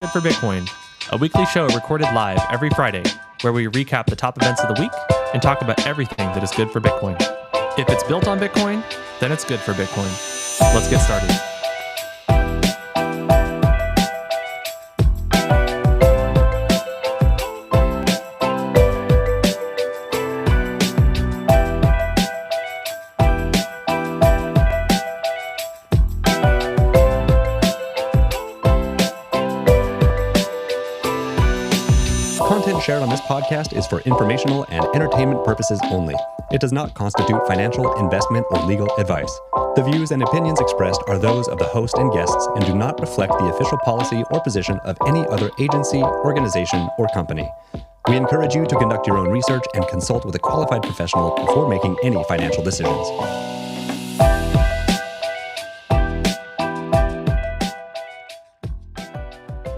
Good for Bitcoin, a weekly show recorded live every Friday where we recap the top events of the week and talk about everything that is good for Bitcoin. If it's built on Bitcoin, then it's good for Bitcoin. Let's get started. Content shared on this podcast is for informational and entertainment purposes only. It does not constitute financial, investment, or legal advice. The views and opinions expressed are those of the host and guests and do not reflect the official policy or position of any other agency, organization, or company. We encourage you to conduct your own research and consult with a qualified professional before making any financial decisions.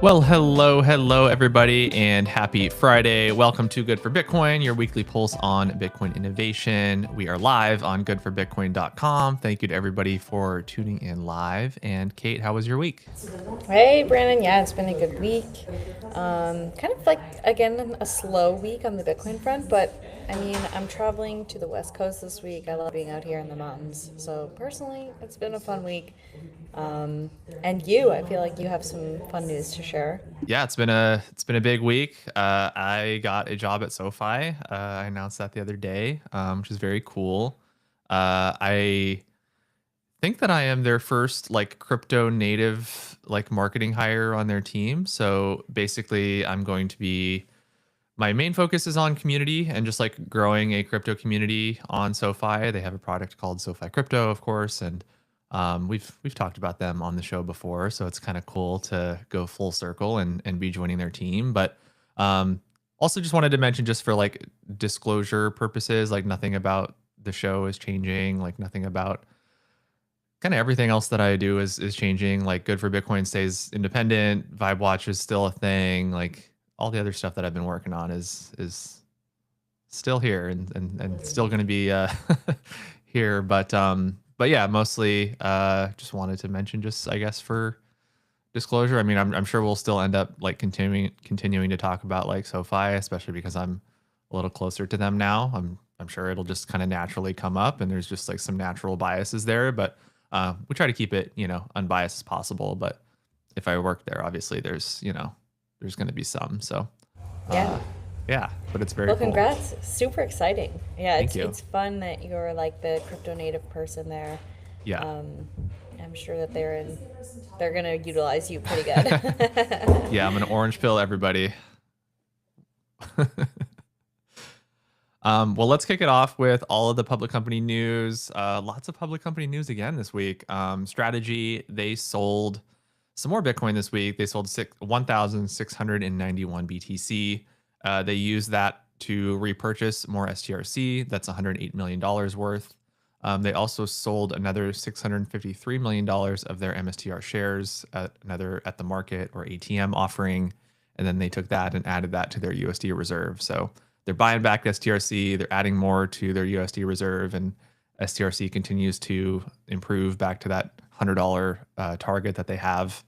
Well, hello, everybody, and happy Friday. Welcome to Good for Bitcoin, your weekly pulse on Bitcoin innovation. We are live on goodforbitcoin.com. Thank you to everybody for tuning in live. And Kate, how was your week? Hey, Brandon. Yeah, it's been a good week. Kind of like, again, a slow week on the Bitcoin front, but I mean, I'm traveling to the West Coast this week. I love being out here in the mountains. So personally, it's been a fun week. And you, I feel like you have some fun news to share. Yeah, it's been a big week. I got a job at SoFi. I announced that the other day, which is very cool. I think that I am their first like crypto native like marketing hire on their team. So basically, my main focus is on community and just like growing a crypto community on SoFi. They have a product called SoFi Crypto, of course, and we've talked about them on the show before, so it's kind of cool to go full circle and be joining their team. But also just wanted to mention, just for like disclosure purposes, like nothing about the show is changing, like nothing about kind of everything else that I do is changing. Like Good for Bitcoin stays independent, Vibe Watch is still a thing, like all the other stuff that I've been working on is still here and still going to be here. But yeah, mostly just wanted to mention, just I guess for disclosure. I mean, I'm sure we'll still end up like continuing to talk about like SoFi, especially because I'm a little closer to them now. I'm sure it'll just kind of naturally come up, and there's just like some natural biases there. But we try to keep it, unbiased as possible. But if I work there, obviously there's going to be some. So yeah, but it's very Well, cool. congrats. Super exciting. Yeah, Thank you. It's fun that you're like the crypto native person there. Yeah. I'm sure that they're going to utilize you pretty good. Yeah, I'm going to orange pill everybody. Well, let's kick it off with all of the public company news. Lots of public company news again this week. Strategy, they sold some more Bitcoin this week. They sold 1,691 BTC. They used that to repurchase more STRC. That's $108 million worth. They also sold another $653 million of their MSTR shares at the market or ATM offering. And then they took that and added that to their USD reserve. So they're buying back STRC. They're adding more to their USD reserve, and STRC continues to improve back to that $100 target that they have.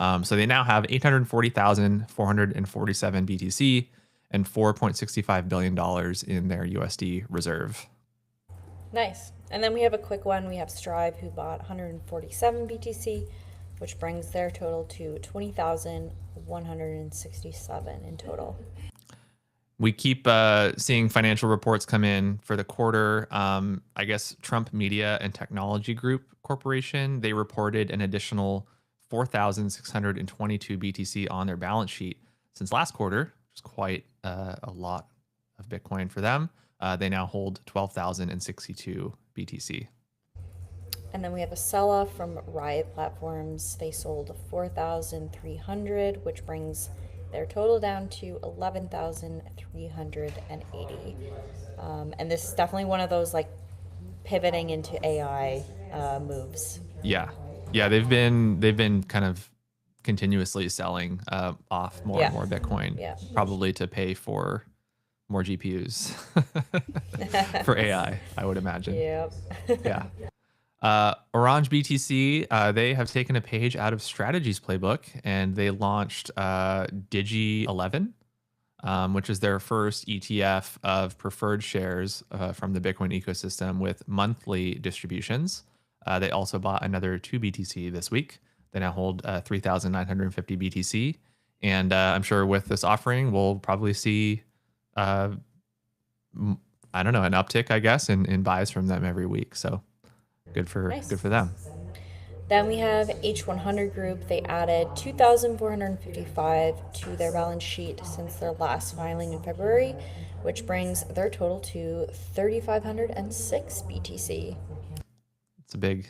So they now have 840,447 BTC and $4.65 billion in their USD reserve. Nice. And then we have a quick one. We have Strive, who bought 147 BTC, which brings their total to 20,167 in total. We keep seeing financial reports come in for the quarter. I guess Trump Media and Technology Group Corporation, they reported an additional 4,622 BTC on their balance sheet since last quarter, which is quite a lot of Bitcoin for them. They now hold 12,062 BTC. And then we have a sell-off from Riot Platforms. They sold 4,300, which brings their total down to 11,380. And this is definitely one of those like pivoting into AI moves. Yeah, they've been kind of continuously selling off more and more Bitcoin, probably to pay for more GPUs for AI, I would imagine. Yep. Yeah. Orange BTC, they have taken a page out of Strategy's playbook and they launched Digi 11, which is their first ETF of preferred shares from the Bitcoin ecosystem with monthly distributions. They also bought another 2 BTC this week. They now hold 3,950 BTC. And I'm sure with this offering, we'll probably see, I don't know, an uptick, I guess, in buys from them every week. So good for them. Then we have H100 Group. They added 2,455 to their balance sheet since their last filing in February, which brings their total to 3,506 BTC. It's a big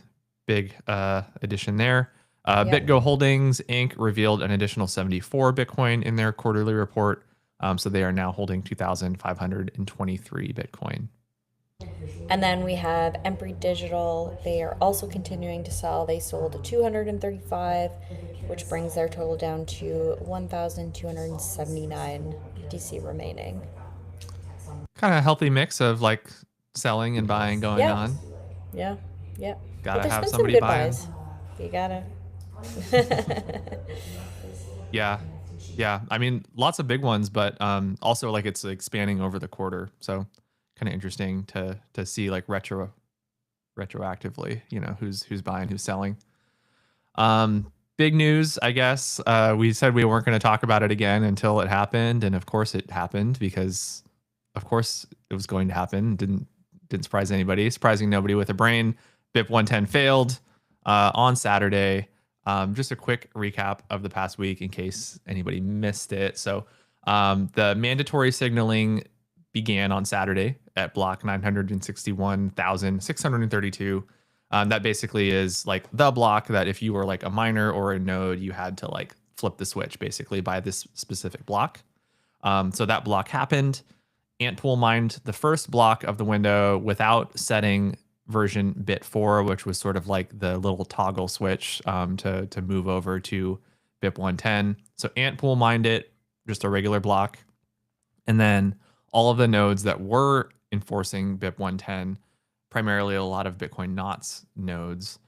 addition there. BitGo Holdings Inc. revealed an additional 74 Bitcoin in their quarterly report. So they are now holding 2,523 Bitcoin. And then we have Embry Digital. They are also continuing to sell. They sold 235, which brings their total down to 1,279 BTC remaining. Kind of a healthy mix of like selling and buying going on. Yeah. Gotta have somebody buying. You gotta. Yeah. I mean, lots of big ones, but also like it's expanding over the quarter. So kind of interesting to see like retroactively, who's buying, who's selling. Big news, I guess. We said we weren't going to talk about it again until it happened, and of course it happened because, of course, it was going to happen. Didn't surprise anybody. Surprising nobody with a brain. RIP-110 failed on Saturday. Just a quick recap of the past week in case anybody missed it. So the mandatory signaling began on Saturday at block 961,632. That basically is like the block that if you were like a miner or a node, you had to like flip the switch basically by this specific block. So that block happened. Antpool mined the first block of the window without setting version bit 4, which was sort of like the little toggle switch to move over to BIP110. So Antpool mined it, just a regular block. And then all of the nodes that were enforcing BIP110, primarily a lot of Bitcoin Knots nodes,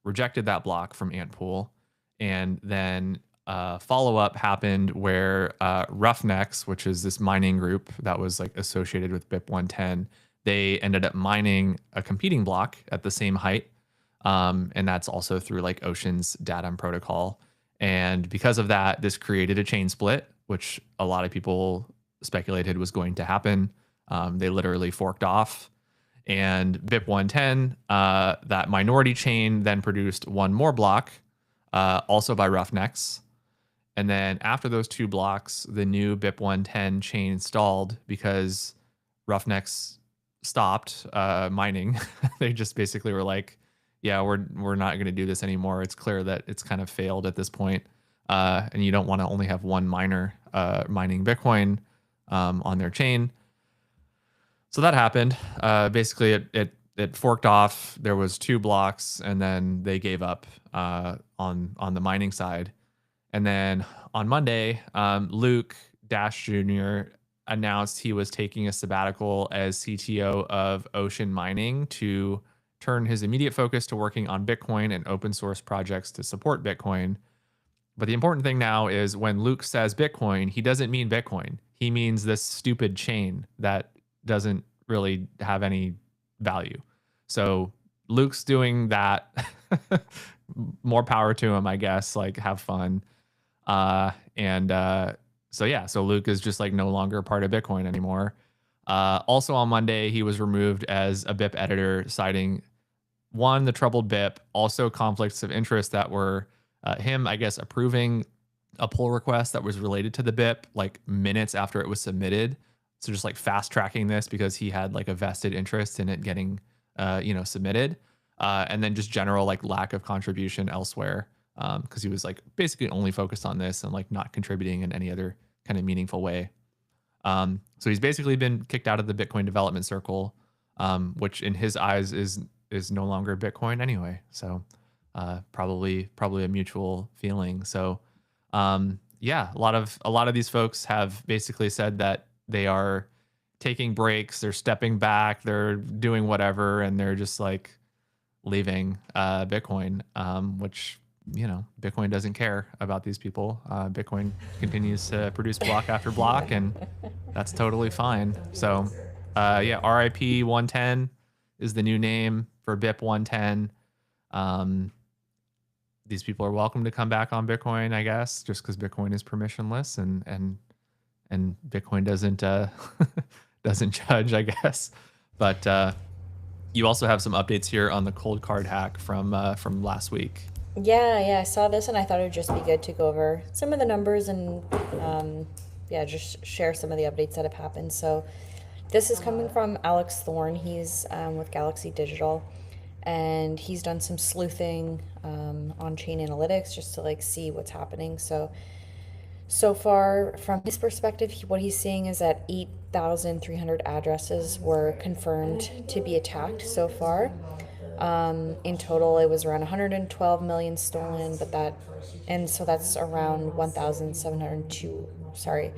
rejected that block from Antpool. And then follow-up happened where Roughnecks, which is this mining group that was like associated with BIP110, they ended up mining a competing block at the same height. And that's also through like Ocean's Datum protocol. And because of that, this created a chain split, which a lot of people speculated was going to happen. They literally forked off. And BIP110, that minority chain, then produced one more block, also by Roughnecks. And then after those two blocks, the new BIP110 chain stalled because Roughnecks stopped mining. They just basically were like, yeah, we're not going to do this anymore. It's clear that it's kind of failed at this point. And you don't want to only have one miner mining Bitcoin on their chain. So that happened. Basically, it forked off. There was two blocks, and then they gave up on the mining side. And then on Monday, Luke Dash Jr. announced he was taking a sabbatical as CTO of Ocean Mining to turn his immediate focus to working on Bitcoin and open source projects to support Bitcoin. But the important thing now is when Luke says Bitcoin, he doesn't mean Bitcoin. He means this stupid chain that doesn't really have any value. So Luke's doing that. More power to him, I guess. Like, have fun. So Luke is just like no longer a part of Bitcoin anymore. Also on Monday, he was removed as a BIP editor, citing one, the troubled BIP, also conflicts of interest that were him, I guess, approving a pull request that was related to the BIP like minutes after it was submitted. So just like fast tracking this because he had like a vested interest in it getting, submitted. And then just general like lack of contribution elsewhere because he was like basically only focused on this and like not contributing in any other kind of meaningful way. So he's basically been kicked out of the Bitcoin development circle, which in his eyes is no longer Bitcoin anyway. So probably a mutual feeling. So a lot of these folks have basically said that they are taking breaks, they're stepping back, they're doing whatever, and they're just like leaving Bitcoin, which, Bitcoin doesn't care about these people. Bitcoin continues to produce block after block, and that's totally fine. So, yeah, RIP-110 is the new name for BIP-110. These people are welcome to come back on Bitcoin, I guess, just because Bitcoin is permissionless, and Bitcoin doesn't doesn't judge, I guess. But you also have some updates here on the cold card hack from last week. Yeah, I saw this and I thought it would just be good to go over some of the numbers and yeah, just share some of the updates that have happened. So this is coming from Alex Thorne. He's with Galaxy Digital, and he's done some sleuthing on chain analytics just to like see what's happening. So far, from his perspective, what he's seeing is that 8,300 addresses were confirmed to be attacked so far. In total, it was around 112 million stolen, and so that's around 1,702, sorry,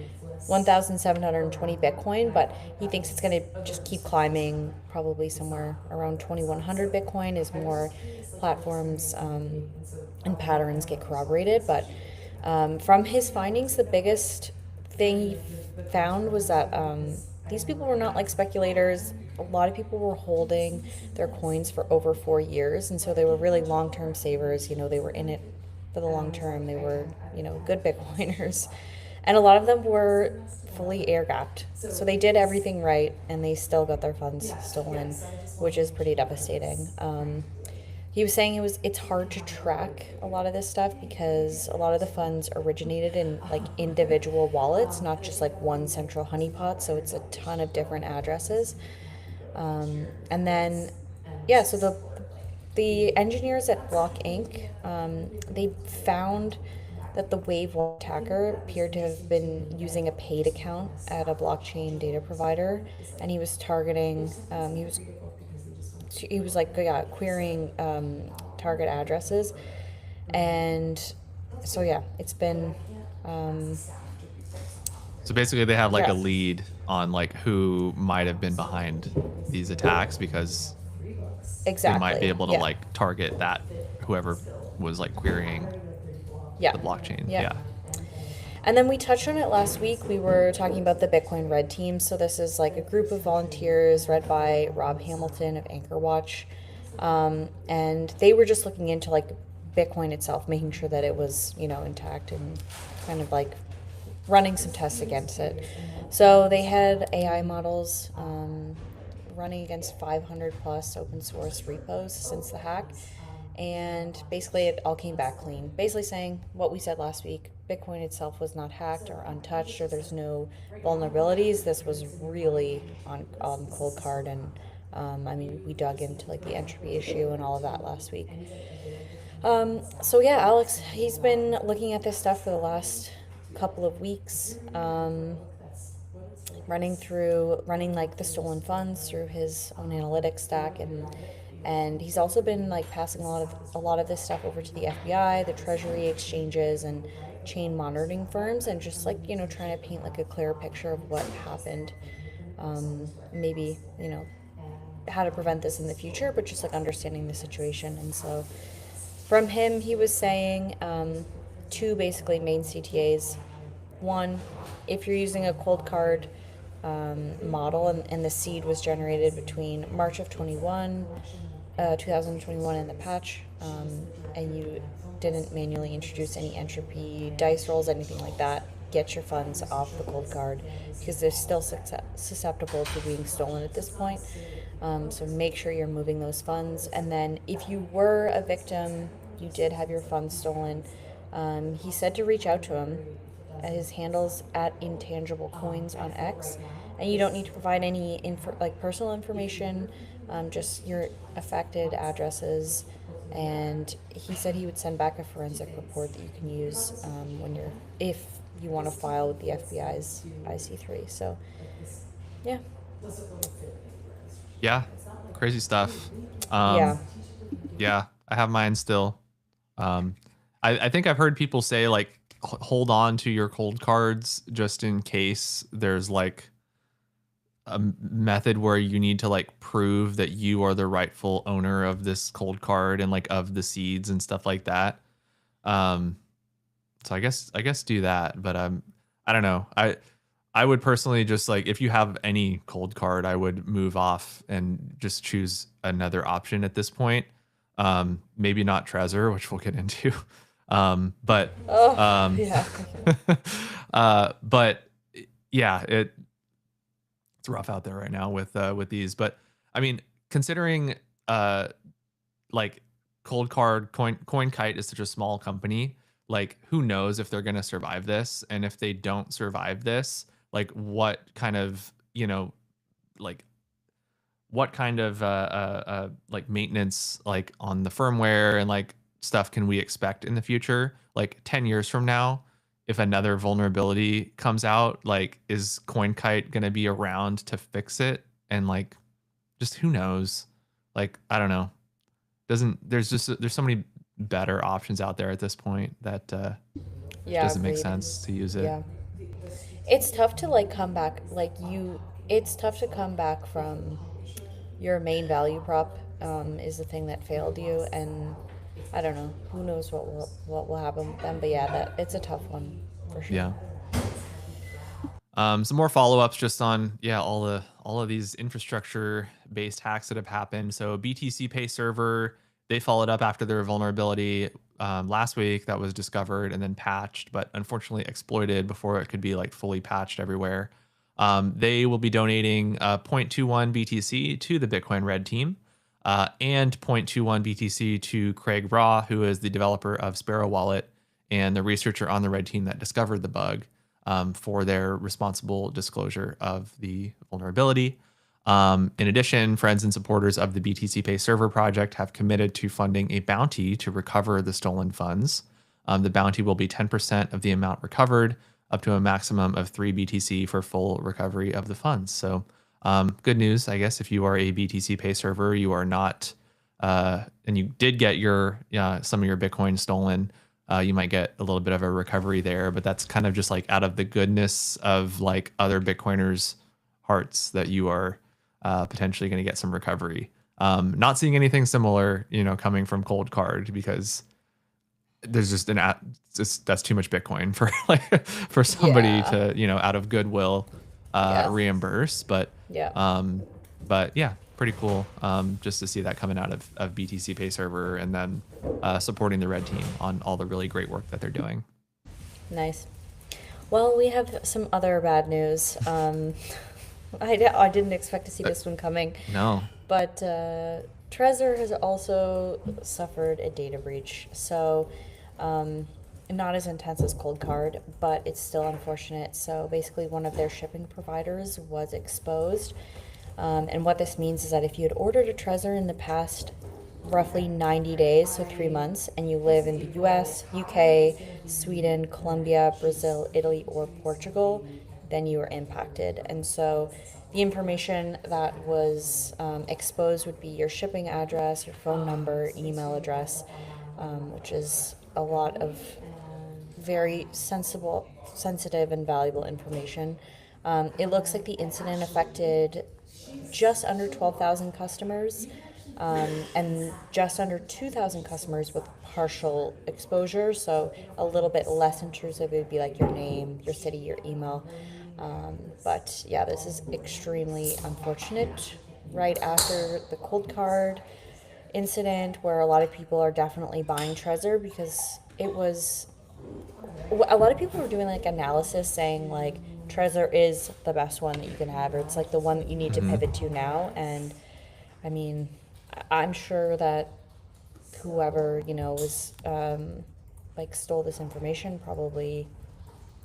1,720 Bitcoin, but he thinks it's going to just keep climbing, probably somewhere around 2,100 Bitcoin as more platforms and patterns get corroborated. But from his findings, the biggest thing he found was that these people were not like speculators. A lot of people were holding their coins for over 4 years, and so they were really long-term savers. They were in it for the long term. They were, good Bitcoiners, and a lot of them were fully air gapped. So they did everything right, and they still got their funds stolen, which is pretty devastating. He was saying it's hard to track a lot of this stuff because a lot of the funds originated in like individual wallets, not just like one central honeypot. So it's a ton of different addresses. And then, yeah, so the engineers at Block Inc. They found that the Wave 1 attacker appeared to have been using a paid account at a blockchain data provider, and he was targeting. He was like, yeah, querying target addresses, and so yeah, it's been So basically, they have like yeah, a lead on like who might have been behind these attacks, because they might be exactly, able to yeah, like target that whoever was like querying yeah, the blockchain. yeah. Yeah. And then we touched on it last week. We were talking about the Bitcoin Red Team. So this is like a group of volunteers led by Rob Hamilton of Anchor Watch. And they were just looking into like Bitcoin itself, making sure that it was, intact, and kind of like running some tests against it. So they had AI models running against 500 plus open source repos since the hack. And basically, it all came back clean. Basically, saying what we said last week: Bitcoin itself was not hacked or untouched, or there's no vulnerabilities. This was really on cold card, and I mean, we dug into like the entropy issue and all of that last week. So yeah, Alex, he's been looking at this stuff for the last couple of weeks, running like the stolen funds through his own analytics stack, and he's also been like passing a lot of this stuff over to the FBI, the Treasury exchanges, and chain monitoring firms, and just like trying to paint like a clearer picture of what happened. Maybe how to prevent this in the future, but just like understanding the situation. And so, from him, he was saying two basically main CTAs. One, if you're using a cold card model, and the seed was generated between March of 2021 in the patch, and you didn't manually introduce any entropy dice rolls, anything like that, get your funds off the cold card, because they're still susceptible to being stolen at this point. So make sure you're moving those funds. And then if you were a victim, you did have your funds stolen, he said to reach out to him. His handle's at Intangible Coins on X, and you don't need to provide any personal information, just your affected addresses. And he said he would send back a forensic report that you can use if you want to file with the FBI's IC3. So, yeah. Yeah. Crazy stuff. Yeah. Yeah. I have mine still. I think I've heard people say like hold on to your cold cards just in case there's like method where you need to like prove that you are the rightful owner of this cold card and like of the seeds and stuff like that. Um, so I guess do that, but I don't know. I would personally just like if you have any cold card, I would move off and just choose another option at this point. Maybe not Trezor, which we'll get into. But Oh, um, yeah. but yeah, it's rough out there right now with these. But I mean, considering like cold card coin kite is such a small company, like who knows if they're gonna survive this, and if they don't survive this, like what kind of like what kind of like maintenance like on the firmware and like stuff can we expect in the future, like 10 years from now, if another vulnerability comes out, like is CoinKite going to be around to fix it? And like just who knows, like I don't know, doesn't there's so many better options out there at this point that just Yeah, doesn't make agreed. sense to use it. Yeah. It's tough to like come back, it's tough to come back from your main value prop, is the thing that failed you, and I don't know, who knows what will happen with them, but yeah, that it's a tough one for sure. Yeah. Some more follow-ups just on all of these infrastructure-based hacks that have happened. So BTC Pay Server, they followed up after their vulnerability last week that was discovered and then patched, but unfortunately exploited before it could be like fully patched everywhere. They will be donating 0.21 BTC to the Bitcoin Red team and 0.21 BTC to Craig Raw, who is the developer of Sparrow Wallet and the researcher on the Red team that discovered the bug, for their responsible disclosure of the vulnerability. In addition, friends and supporters of the BTC Pay Server project have committed to funding a bounty to recover the stolen funds. The bounty will be 10% of the amount recovered, up to a maximum of 3 BTC for full recovery of the funds. So good news, I guess, if you are a BTC Pay Server, you are not, and you did get your some of your Bitcoin stolen, you might get a little bit of a recovery there, but that's kind of just like out of the goodness of like other Bitcoiners' hearts that you are potentially going to get some recovery. Not seeing anything similar, coming from Cold Card, because there's just that's too much Bitcoin for like for somebody Yeah. to out of goodwill Yeah. reimburse. But Yeah. yeah, pretty cool just to see that coming out of BTC Pay Server, and then supporting the Red team on all the really great work that they're doing. Nice. Well, we have some other bad news. I didn't expect to see this one coming, No. but Trezor has also suffered a data breach. So, not as intense as Cold Card, but it's still unfortunate. So basically, one of their shipping providers was exposed. And what this means is that if you had ordered a Trezor in the past roughly 90 days, so 3 months, and you live in the US, UK, Sweden, Colombia, Brazil, Italy, or Portugal, then you are impacted. And so the information that was exposed would be your shipping address, your phone number, email address, which is a lot of very sensitive and valuable information. It looks like the incident affected just under 12,000 customers, and just under 2,000 customers with partial exposure. So a little bit less intrusive. It would be like your name, your city, your email. But yeah, this is extremely unfortunate. Right after the Cold Card incident, where a lot of people are definitely buying Trezor because it was, a lot of people were doing like analysis saying like Trezor is the best one that you can have, or it's like the one that you need to pivot to now. And I mean, I'm sure that whoever was like stole this information probably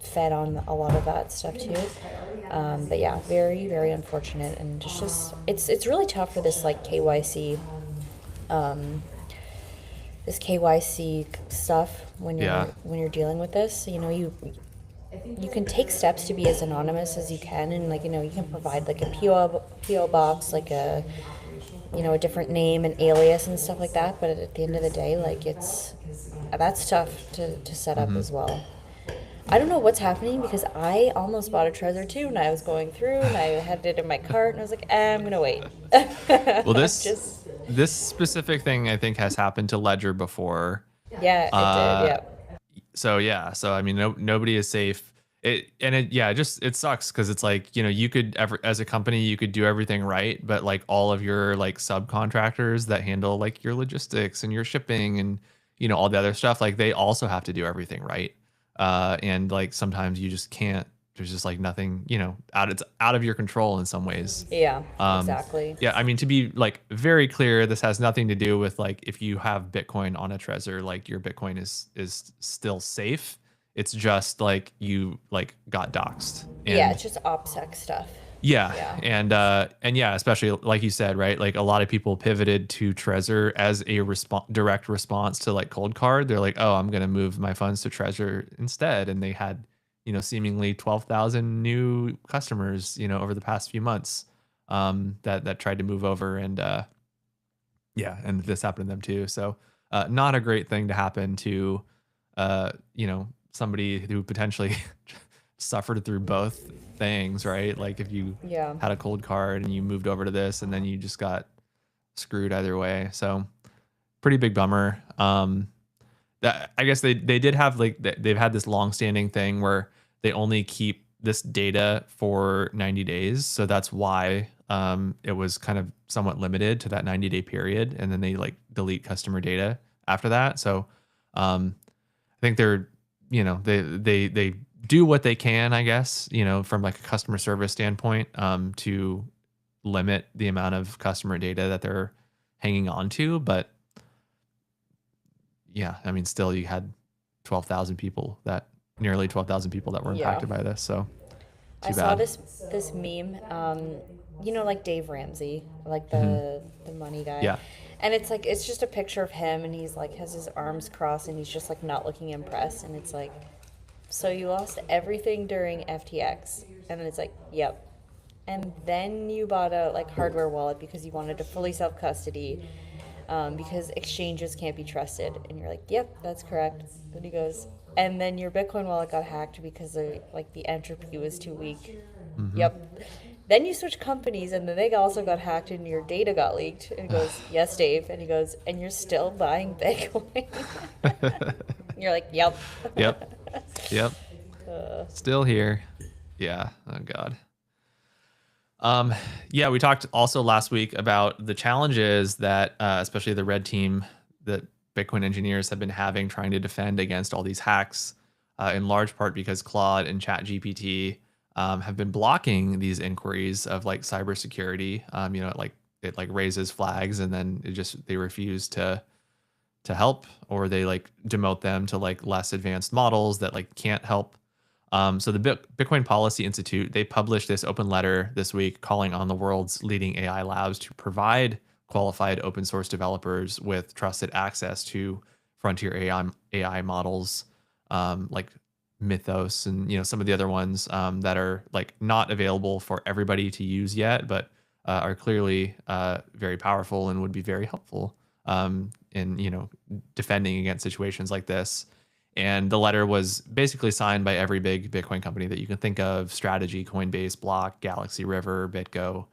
fed on a lot of that stuff too. But yeah, very very unfortunate, and just it's really tough for this like KYC. This KYC stuff when you're dealing with this, you can take steps to be as anonymous as you can, and like you can provide like a PO box, like a a different name and alias and stuff like that. But at the end of the day, like that's tough to set up as well. I don't know what's happening because I almost bought a Trezor too, and I was going through, and I had it in my cart, and I was like, I'm gonna wait. Well, I'm this just, this specific thing I think has happened to Ledger before. yeah, it did, Uh, yeah. so yeah, so I mean, nobody is safe. It sucks because it's like, you could ever, as a company, you could do everything right, but like all of your like subcontractors that handle like your logistics and your shipping and all the other stuff, like they also have to do everything right. And like sometimes you just can't. There's just like nothing, it's out of your control in some ways. Yeah, Um, exactly. yeah, I mean, to be like very clear, this has nothing to do with like if you have Bitcoin on a Trezor, like your Bitcoin is still safe. It's just like you like got doxxed. Yeah, And it's just OPSEC stuff. yeah, Yeah. and yeah, especially like you said, right? Like a lot of people pivoted to Trezor as a direct response to like Cold Card. They're like, oh, I'm gonna move my funds to Trezor instead, and they had seemingly 12,000 new customers over the past few months that tried to move over, and yeah, and this happened to them too. So not a great thing to happen to somebody who potentially suffered through both things, right? Like if you Yeah. had a Cold Card and you moved over to this and then you just got screwed either way. So pretty big bummer. That I guess they did have like they've had this long-standing thing where they only keep this data for 90 days. So that's why it was kind of somewhat limited to that 90-day period, and then they like delete customer data after that. So I think they're, they do what they can, I guess, from like a customer service standpoint, to limit the amount of customer data that they're hanging on to. But yeah, I mean, still you had 12,000 people nearly 12,000 people that were Yeah. impacted by this. So I too saw bad. this meme, like Dave Ramsey, like Mhm. the money guy. Yeah. And it's like it's just a picture of him and he's like has his arms crossed and he's just like not looking impressed and it's like, so you lost everything during FTX. And then it's like, yep. And then you bought a like hardware wallet because you wanted to fully self custody, because exchanges can't be trusted. And you're like, yep, that's correct. Then he goes, and then your Bitcoin wallet got hacked because like the entropy was too weak. Hmm. Yep. Then you switch companies, and then they also got hacked, and your data got leaked. And he goes, yes, Dave. And he goes, and you're still buying Bitcoin. And you're like, yep. Yep. Yep. Still here. Yeah. Oh God. Yeah, we talked also last week about the challenges that, especially the red team, that Bitcoin engineers have been having trying to defend against all these hacks, in large part because Claude and ChatGPT have been blocking these inquiries of like cybersecurity. It like raises flags and then they refuse to help, or they like demote them to like less advanced models that like can't help. So the Bitcoin Policy Institute, they published this open letter this week calling on the world's leading AI labs to provide qualified open source developers with trusted access to frontier AI models, like Mythos and some of the other ones that are like not available for everybody to use yet, but are clearly very powerful and would be very helpful in defending against situations like this. And the letter was basically signed by every big Bitcoin company that you can think of: Strategy, Coinbase, Block, Galaxy, River, BitGo,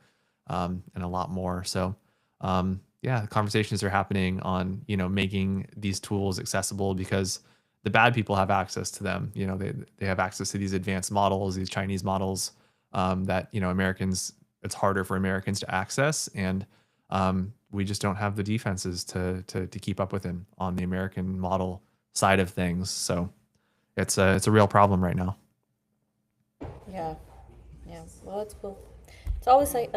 and a lot more. So, yeah, conversations are happening on making these tools accessible because the bad people have access to them. They have access to these advanced models, these Chinese models that Americans. It's harder for Americans to access, and we just don't have the defenses to keep up with them on the American model side of things. So it's a real problem right now. Yeah. Yeah. Well, it's cool. It's always like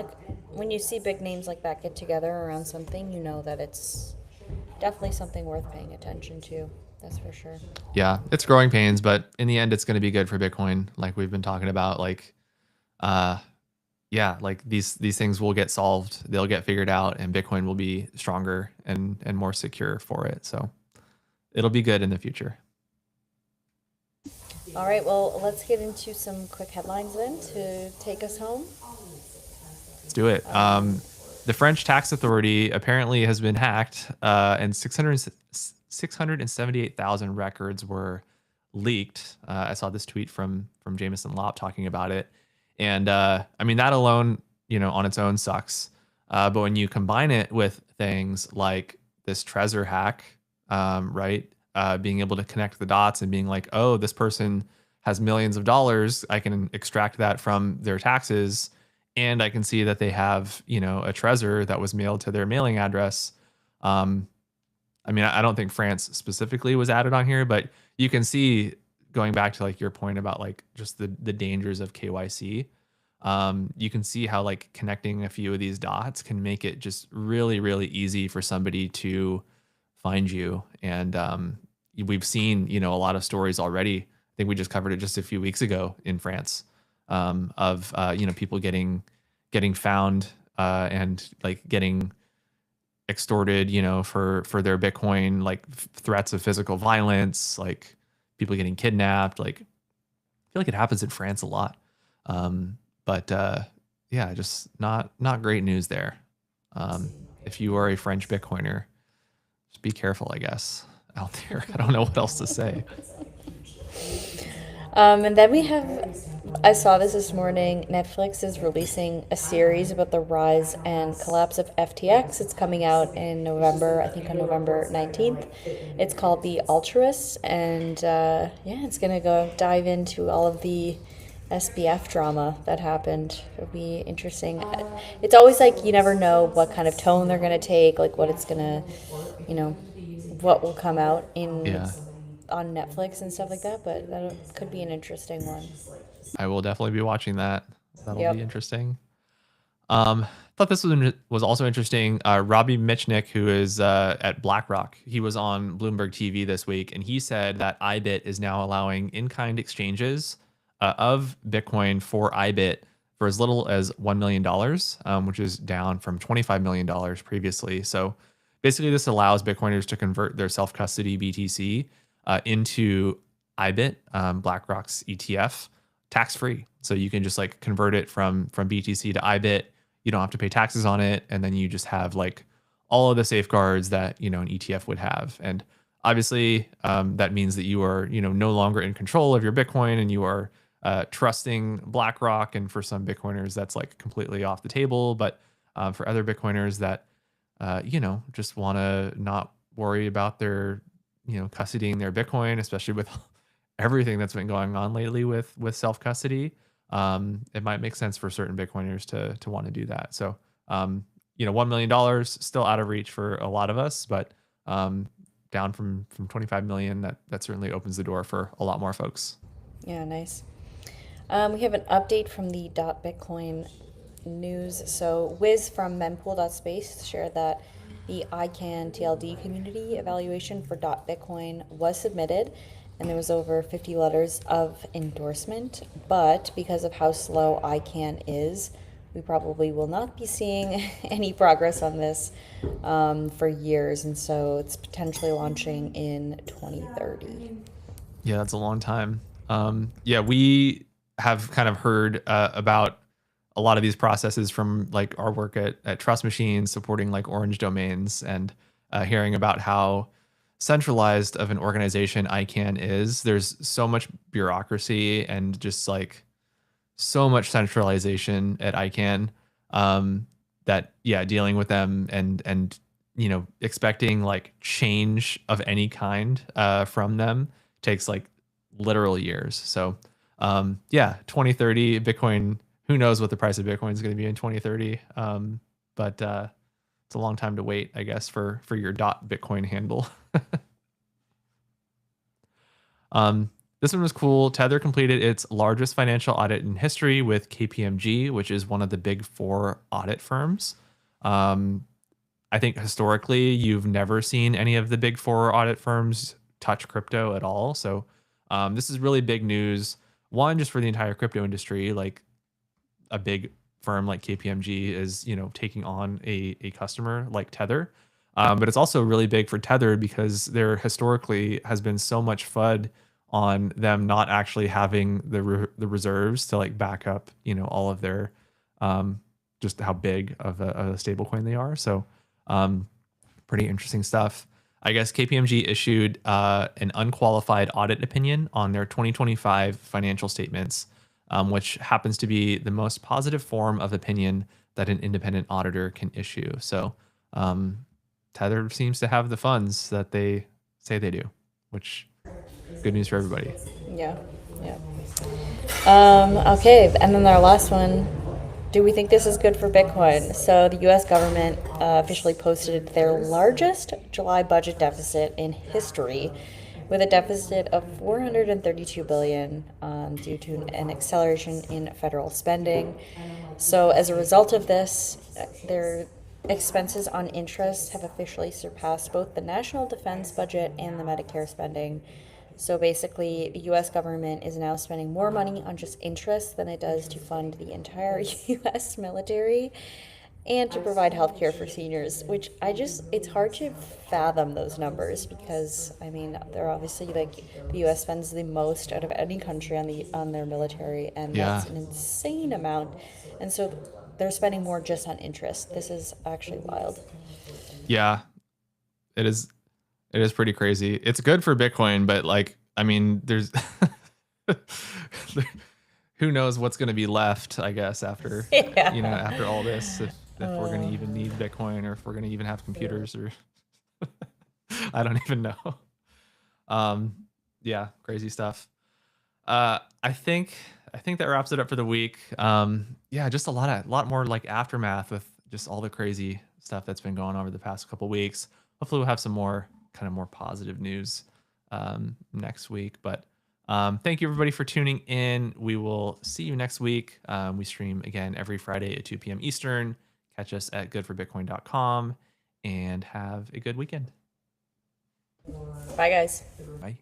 when you see big names like that get together around something, you know that it's definitely something worth paying attention to. That's for sure. Yeah, it's growing pains, but in the end, it's going to be good for Bitcoin, like we've been talking about. Like, uh, yeah, like these things will get solved, they'll get figured out, and Bitcoin will be stronger and more secure for it. So it'll be good in the future. All right, well, let's get into some quick headlines then to take us home. Let's do it. The French tax authority apparently has been hacked, and 678,000 records were leaked. I saw this tweet from Jameson Lopp talking about it, and I mean that alone, on its own sucks. But when you combine it with things like this Trezor hack, right? Being able to connect the dots and being like, oh, this person has millions of dollars. I can extract that from their taxes, and I can see that they have, a Trezor that was mailed to their mailing address. Um, I mean, I don't think France specifically was added on here, but you can see, going back to like your point about like just the dangers of KYC. You can see how like connecting a few of these dots can make it just really, really easy for somebody to find you. And we've seen, a lot of stories already. I think we just covered it just a few weeks ago in France, of people getting found, and like getting extorted, for their Bitcoin, like threats of physical violence, like people getting kidnapped. Like, I feel like it happens in France a lot. But yeah, just not great news there. If you are a French Bitcoiner, just be careful, I guess, out there. I don't know what else to say. And then I saw this morning, Netflix is releasing a series about the rise and collapse of FTX. It's coming out in November, I think on November 19th. It's called The Altruists, and yeah, it's going to go dive into all of the SBF drama that happened. It'll be interesting. It's always like you never know what kind of tone they're going to take, like what it's going to, what will come out on Netflix and stuff like that, but that could be an interesting one. I will definitely be watching that. That'll Yep. be interesting. Thought this was also interesting. Robbie Mitchnick, who is at BlackRock, he was on Bloomberg TV this week, and he said that IBIT is now allowing in-kind exchanges of Bitcoin for IBIT for as little as $1 million, which is down from $25 million previously. So basically, this allows Bitcoiners to convert their self-custody BTC into IBIT, BlackRock's ETF, tax-free. So you can just like convert it from BTC to IBIT. You don't have to pay taxes on it, and then you just have like all of the safeguards that an ETF would have. And obviously, that means that you are no longer in control of your Bitcoin, and you are trusting BlackRock. And for some Bitcoiners, that's like completely off the table. But for other Bitcoiners that just want to not worry about their custodying their Bitcoin, especially with everything that's been going on lately with self custody, it might make sense for certain Bitcoiners to want to do that. So $1 million still out of reach for a lot of us, but down from 25 million, that certainly opens the door for a lot more folks. Yeah, nice. We have an update from the .bitcoin news. So Wiz from mempool.space shared that the ICANN TLD community evaluation for .bitcoin was submitted, and there was over 50 letters of endorsement. But because of how slow ICANN is, we probably will not be seeing any progress on this for years, and so it's potentially launching in 2030. Yeah, that's a long time. Yeah, we have kind of heard about a lot of these processes from like our work at Trust Machines, supporting like Orange domains, and hearing about how centralized of an organization ICANN is. There's so much bureaucracy and just like so much centralization at ICANN, that dealing with them and expecting like change of any kind from them takes like literal years. So 2030 Bitcoin, who knows what the price of Bitcoin is going to be in 2030. But it's a long time to wait, I guess, for your .bitcoin handle. This one was cool. Tether completed its largest financial audit in history with KPMG, which is one of the big four audit firms. I think historically, you've never seen any of the big four audit firms touch crypto at all. So this is really big news. One, just for the entire crypto industry, like a big firm like KPMG is, taking on a customer like Tether. But it's also really big for Tether because there historically has been so much FUD on them not actually having the reserves to like back up, all of their, just how big of a stable coin they are. So pretty interesting stuff. I guess KPMG issued an unqualified audit opinion on their 2025 financial statements, which happens to be the most positive form of opinion that an independent auditor can issue. So Tether seems to have the funds that they say they do, which good news for everybody. Yeah, yeah. Okay, and then our last one. Do we think this is good for Bitcoin? So the U.S. government officially posted their largest July budget deficit in history, with a deficit of 432 billion due to an acceleration in federal spending. So as a result of this, their expenses on interest have officially surpassed both the national defense budget and the Medicare spending. So basically, the US government is now spending more money on just interest than it does to fund the entire US military and to provide healthcare for seniors, which it's hard to fathom those numbers because, I mean, they're obviously like the US spends the most out of any country on their military, and Yeah. that's an insane amount. And so they're spending more just on interest. This is actually wild. Yeah, it is. It is pretty crazy. It's good for Bitcoin, but like, I mean, there's who knows what's going to be left, I guess, after, Yeah. after all this, if we're going to even need Bitcoin or if we're going to even have computers or I don't even know. Yeah, crazy stuff. I think that wraps it up for the week. Yeah, just a lot more like aftermath with just all the crazy stuff that's been going on over the past couple weeks. Hopefully we'll have some more positive news next week. But thank you everybody for tuning in. We will see you next week. We stream again every Friday at 2 p.m. Eastern. Catch us at goodforbitcoin.com and have a good weekend. Bye, guys. Bye.